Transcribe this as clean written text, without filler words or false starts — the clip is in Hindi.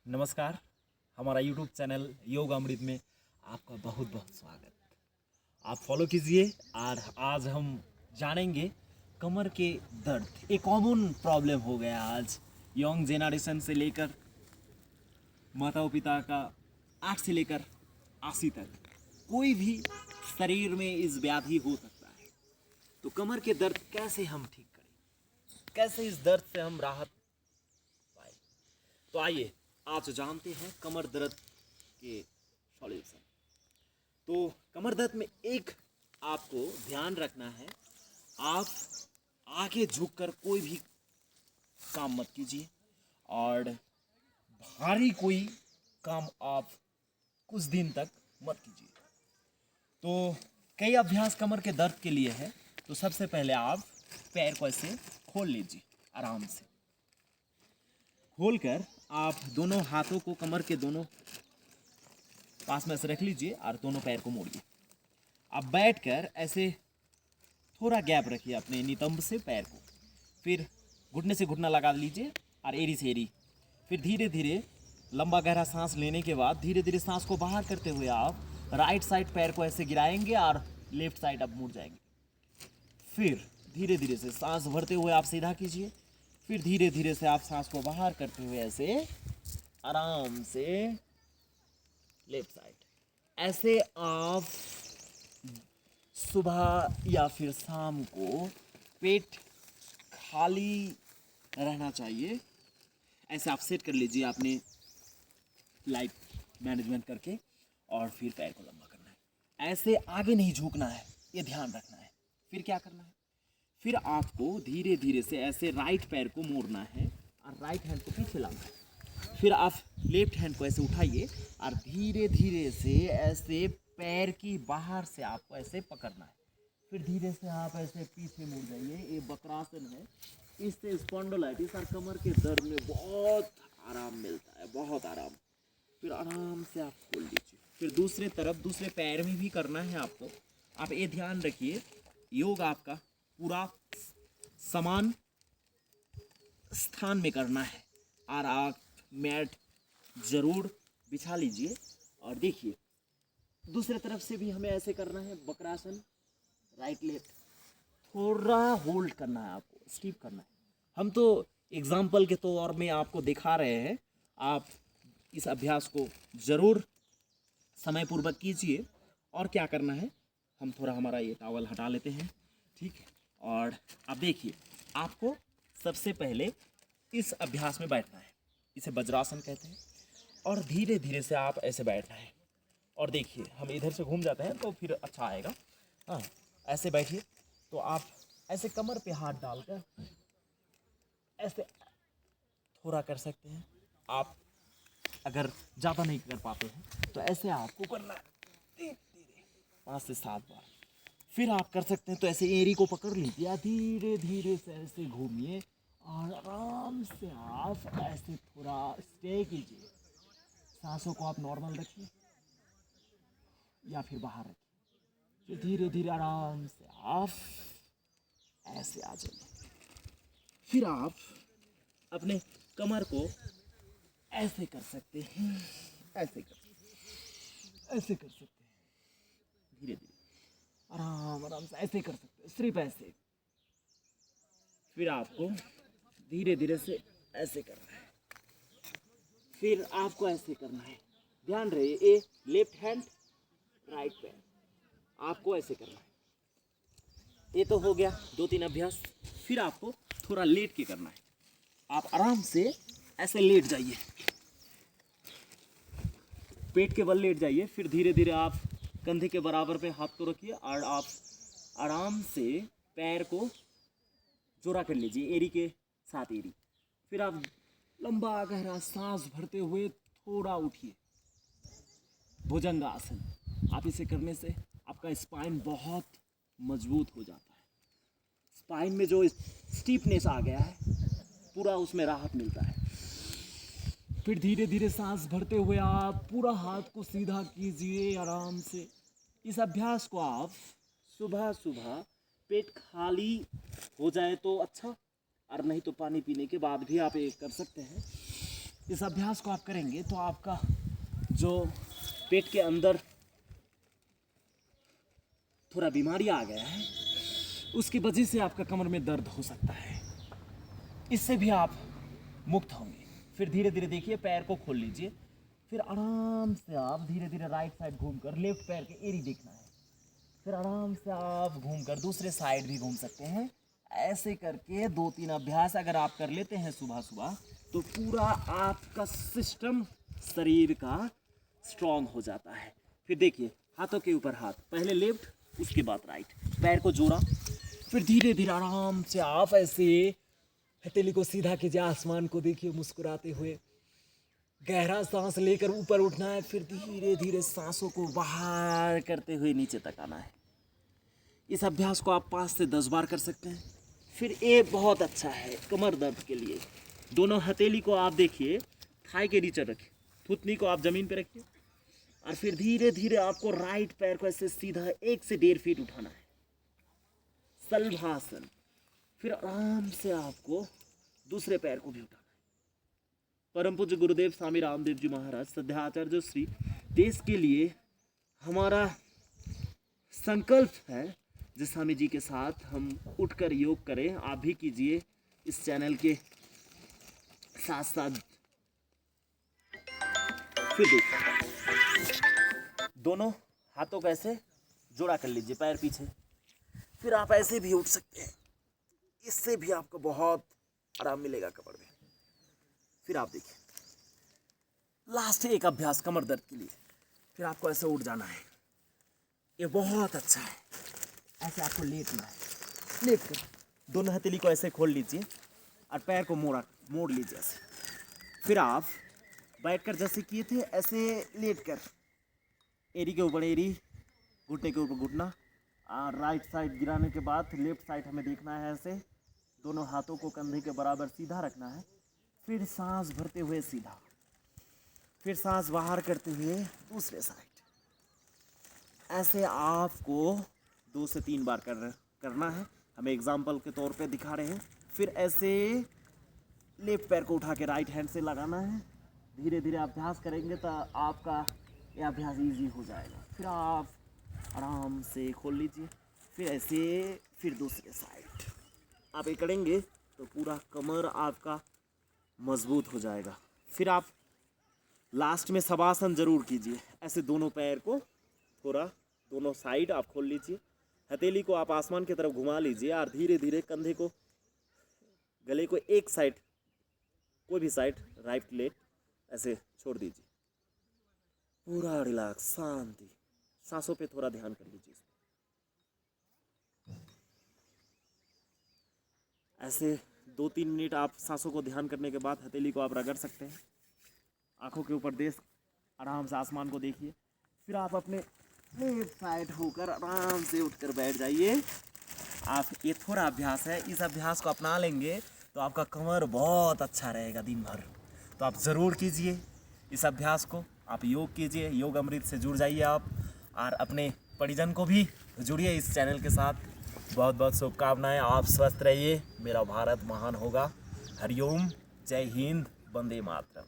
नमस्कार। हमारा यूट्यूब चैनल योग अमृत में आपका बहुत बहुत स्वागत। आप फॉलो कीजिए और आज हम जानेंगे कमर के दर्द। एक कॉमन प्रॉब्लम हो गया आज यंग जेनरेशन से लेकर माता पिता का 8 से लेकर 80 तक कोई भी शरीर में इस व्याधि हो सकता है। तो कमर के दर्द कैसे हम ठीक करें, कैसे इस दर्द से हम राहत पाए, तो आइए आज जानते हैं कमर दर्द के सॉल्यूशन। तो कमर दर्द में एक आपको ध्यान रखना है, आप आगे झुककर कोई भी काम मत कीजिए और भारी कोई काम आप कुछ दिन तक मत कीजिए। तो कई अभ्यास कमर के दर्द के लिए है। तो सबसे पहले आप पैर को ऐसे खोल लीजिए, आराम से खोलकर आप दोनों हाथों को कमर के दोनों पास में ऐसे रख लीजिए और दोनों पैर को मोड़िए। आप बैठकर ऐसे थोड़ा गैप रखिए अपने नितंब से पैर को, फिर घुटने से घुटना लगा लीजिए और एड़ी से एड़ी। फिर धीरे धीरे लंबा गहरा सांस लेने के बाद धीरे धीरे सांस को बाहर करते हुए आप राइट साइड पैर को ऐसे गिराएंगे और लेफ्ट साइड आप मुड़ जाएंगे। फिर धीरे धीरे से सांस भरते हुए आप सीधा कीजिए। फिर धीरे धीरे से आप सांस को बाहर करते हुए ऐसे आराम से लेफ्ट साइड। ऐसे आप सुबह या फिर शाम को पेट खाली रहना चाहिए। ऐसे आप सेट कर लीजिए आपने लाइफ मैनेजमेंट करके, और फिर पैर को लंबा करना है। ऐसे आगे नहीं झुकना है, ये ध्यान रखना है। फिर क्या करना है, फिर आपको धीरे धीरे से ऐसे राइट पैर को मोड़ना है और राइट हैंड को पीछे लाना है। फिर आप लेफ्ट हैंड को ऐसे उठाइए और धीरे धीरे से ऐसे पैर की बाहर से आपको ऐसे पकड़ना है। फिर धीरे से आप ऐसे पीछे मुड़ जाइए। ये वक्रासन है, इससे स्पॉन्डिलाइटिस और कमर के दर्द में बहुत आराम मिलता है, बहुत आराम। फिर आराम से आप खोल लीजिए। फिर दूसरे तरफ दूसरे पैर में भी करना है आपको। आप ये ध्यान रखिए, योग आपका पूरा समान स्थान में करना है और आप मैट जरूर बिछा लीजिए। और देखिए दूसरे तरफ से भी हमें ऐसे करना है, वक्रासन राइट लेफ्ट, थोड़ा होल्ड करना है आपको, स्टीप करना है। हम तो एग्जाम्पल के तौर में आपको दिखा रहे हैं, आप इस अभ्यास को जरूर समय पूर्वक कीजिए। और क्या करना है, हम थोड़ा हमारा ये टॉवल हटा लेते हैं, ठीक है। और अब देखिए आपको सबसे पहले इस अभ्यास में बैठना है, इसे वज्रासन कहते हैं। और धीरे धीरे से आप ऐसे बैठना है। और देखिए हम इधर से घूम जाते हैं तो फिर अच्छा आएगा। हाँ, ऐसे बैठिए। तो आप ऐसे कमर पे हाथ डालकर ऐसे थोड़ा कर सकते हैं। आप अगर ज़्यादा नहीं कर पाते हैं तो ऐसे आपको करना है धीरे धीरे 5 से 7 बार। फिर आप कर सकते हैं तो ऐसे एड़ी को पकड़ लीजिए या धीरे धीरे से ऐसे घूमिए और आराम से आप ऐसे थोड़ा स्टे कीजिए। सांसों को आप नॉर्मल रखिए या फिर बाहर रखिए। फिर धीरे धीरे आराम से आप ऐसे आ जाइए। फिर आप अपने कमर को ऐसे कर सकते हैं, ऐसे कर सकते हैं, ऐसे कर सकते हैं, धीरे धीरे आराम आराम से ऐसे कर सकते हैं, सिर्फ ऐसे। फिर आपको धीरे धीरे से ऐसे करना है, फिर आपको ऐसे करना है। ध्यान रहे ये लेफ्ट हैंड राइट पैर, आपको ऐसे करना है। ये तो हो गया 2-3 अभ्यास। फिर आपको थोड़ा लेट के करना है। आप आराम से ऐसे लेट जाइए, पेट के बल लेट जाइए। फिर धीरे धीरे आप कंधे के बराबर पे हाथ को रखिए और आप आराम से पैर को जोड़ा कर लीजिए, एड़ी के साथ एड़ी। फिर आप लंबा गहरा सांस भरते हुए थोड़ा उठिए, भुजंगासन। आप इसे करने से आपका स्पाइन बहुत मजबूत हो जाता है। स्पाइन में जो स्टीफनेस आ गया है पूरा उसमें राहत मिलता है। फिर धीरे धीरे सांस भरते हुए आप पूरा हाथ को सीधा कीजिए आराम से। इस अभ्यास को आप सुबह सुबह पेट खाली हो जाए तो अच्छा, और नहीं तो पानी पीने के बाद भी आप ये कर सकते हैं। इस अभ्यास को आप करेंगे तो आपका जो पेट के अंदर थोड़ा बीमारी आ गया है, उसकी वजह से आपका कमर में दर्द हो सकता है, इससे भी आप मुक्त होंगे। फिर धीरे धीरे देखिए, पैर को खोल लीजिए, फिर आराम से आप धीरे धीरे राइट साइड घूमकर लेफ्ट पैर के एड़ी देखना है, फिर आराम से आप घूमकर दूसरे साइड भी घूम सकते हैं। ऐसे करके 2-3 अभ्यास अगर आप कर लेते हैं सुबह सुबह, तो पूरा आपका सिस्टम शरीर का स्ट्रांग हो जाता है। फिर देखिए, हाथों के ऊपर हाथ, पहले लेफ्ट उसके बाद राइट, पैर को जोड़ा, फिर धीरे धीरे आराम से आप ऐसे हथेली को सीधा कीजिए, आसमान को देखिए मुस्कुराते हुए, गहरा सांस लेकर ऊपर उठना है, फिर धीरे धीरे सांसों को बाहर करते हुए नीचे तक आना है। इस अभ्यास को आप 5 से 10 बार कर सकते हैं। फिर ये बहुत अच्छा है कमर दर्द के लिए। दोनों हथेली को आप देखिए थाई के नीचे रखिए, थुतनी को आप जमीन पे रखिए, और फिर धीरे धीरे आपको राइट पैर को ऐसे सीधा 1 से 1.5 फीट उठाना है, सलभासन। फिर आराम से आपको दूसरे पैर को भी उठाना है। परम पूज्य गुरुदेव स्वामी रामदेव जी महाराज सद्याचार्य श्री देश के लिए हमारा संकल्प है, जिस स्वामी जी के साथ हम उठकर योग करें। आप भी कीजिए इस चैनल के साथ साथ। फिर देखिए, दोनों हाथों को ऐसे जोड़ा कर लीजिए, पैर पीछे, फिर आप ऐसे भी उठ सकते हैं, इससे भी आपको बहुत आराम मिलेगा कमर में। फिर आप देखिए, लास्ट एक अभ्यास कमर दर्द के लिए, फिर आपको ऐसे उठ जाना है, ये बहुत अच्छा है। ऐसे आपको लेटना है, लेट कर दोनों हथेली को ऐसे खोल लीजिए और पैर को मोड़ लीजिए ऐसे। फिर आप बैठकर जैसे किए थे ऐसे लेटकर एड़ी के ऊपर एड़ी, घुटने के ऊपर घुटना, और राइट साइड गिराने के बाद लेफ्ट साइड हमें देखना है ऐसे, दोनों हाथों को कंधे के बराबर सीधा रखना है। फिर सांस भरते हुए सीधा, फिर सांस बाहर करते हुए दूसरे साइड। ऐसे आपको 2 से 3 बार करना है, हमें एग्जाम्पल के तौर पे दिखा रहे हैं। फिर ऐसे लेफ्ट पैर को उठा के राइट हैंड से लगाना है। धीरे धीरे अभ्यास करेंगे तो आपका ये अभ्यास इजी हो जाएगा। फिर आप आराम से खोल लीजिए, फिर ऐसे, फिर दूसरे साइड आप ये करेंगे तो पूरा कमर आपका मजबूत हो जाएगा। फिर आप लास्ट में शवासन जरूर कीजिए, ऐसे दोनों पैर को थोड़ा दोनों साइड आप खोल लीजिए, हथेली को आप आसमान की तरफ घुमा लीजिए, और धीरे धीरे कंधे को, गले को एक साइड, कोई भी साइड, राइट लेग ऐसे छोड़ दीजिए। पूरा रिलैक्स, शांति, सांसों पे थोड़ा ध्यान कर लीजिए। ऐसे 2-3 मिनट आप सांसों को ध्यान करने के बाद हथेली को आप रगड़ सकते हैं, आंखों के ऊपर देख आराम से आसमान को देखिए। फिर आप अपने लेफ्ट साइड होकर आराम से उठकर बैठ जाइए। आप ये थोड़ा अभ्यास है, इस अभ्यास को अपना लेंगे तो आपका कमर बहुत अच्छा रहेगा दिन भर। तो आप ज़रूर कीजिए इस अभ्यास को, आप योग कीजिए, योग अमृत से जुड़ जाइए आप, और अपने परिजन को भी जुड़िए इस चैनल के साथ। बहुत बहुत शुभकामनाएं, आप स्वस्थ रहिए, मेरा भारत महान होगा। हरिओम, जय हिंद, वंदे मातरम।